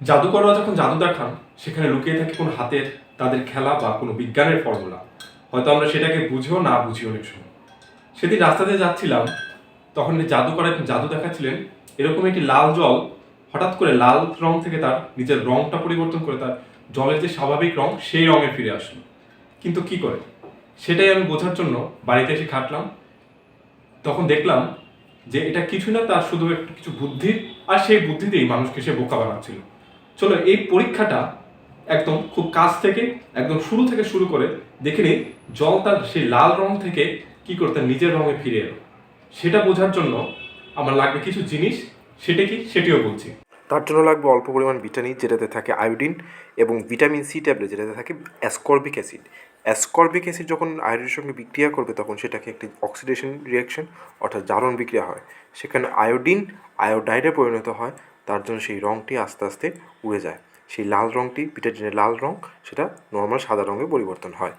জাদুকররা যখন জাদু দেখান সেখানে লুকিয়ে থাকে কোনো হাতের তাদের খেলা বা কোনো বিজ্ঞানের ফর্মুলা। হয়তো আমরা সেটাকে বুঝেও না বুঝি অনেক সময়। সেদিন রাস্তাতে যাচ্ছিলাম, তখন জাদুকর একজন জাদু দেখাচ্ছিলেন। এরকম একটি লাল জল হঠাৎ করে লাল রং থেকে তার নিজের রংটা পরিবর্তন করে তার জলের যে স্বাভাবিক রং সেই রঙে ফিরে আসলো। কিন্তু কি করে, সেটাই আমি বোঝার জন্য বাড়িতে এসে খাটলাম। তখন দেখলাম যে এটা কিছু না, তার শুধু একটু কিছু বুদ্ধি, আর সেই বুদ্ধিতেই মানুষকে সে বোকা বানাচ্ছিল। চলো এই পরীক্ষাটা একদম খুব কাছ থেকে, একদম শুরু থেকে শুরু করে দেখে নিই জল তার সেই লাল রং থেকে কি করে তার নিজের রঙে ফিরে এলো। সেটা বোঝার জন্য আমার লাগবে কিছু জিনিস, সেটা কি সেটিও বলছি। তার জন্য লাগবে অল্প পরিমাণ ভিটামিন, যেটাতে থাকে আয়োডিন, এবং ভিটামিন সি ট্যাবলেট, যেটাতে থাকে অ্যাসকর্বিক অ্যাসিড। অ্যাসকর্বিক অ্যাসিড যখন আয়োডিনের সঙ্গে বিক্রিয়া করবে তখন সেটাকে একটি অক্সিডেশন রিয়াকশন অর্থাৎ জারণ বিক্রিয়া হয়। সেখানে আয়োডিন আয়োডাইডে পরিণত হয়, তার জন্য সেই রঙটি আস্তে আস্তে উড়ে যায়। সেই লাল রঙটি, ভিটামিনের লাল রঙ, সেটা নর্মাল সাদা রঙে পরিবর্তন হয়।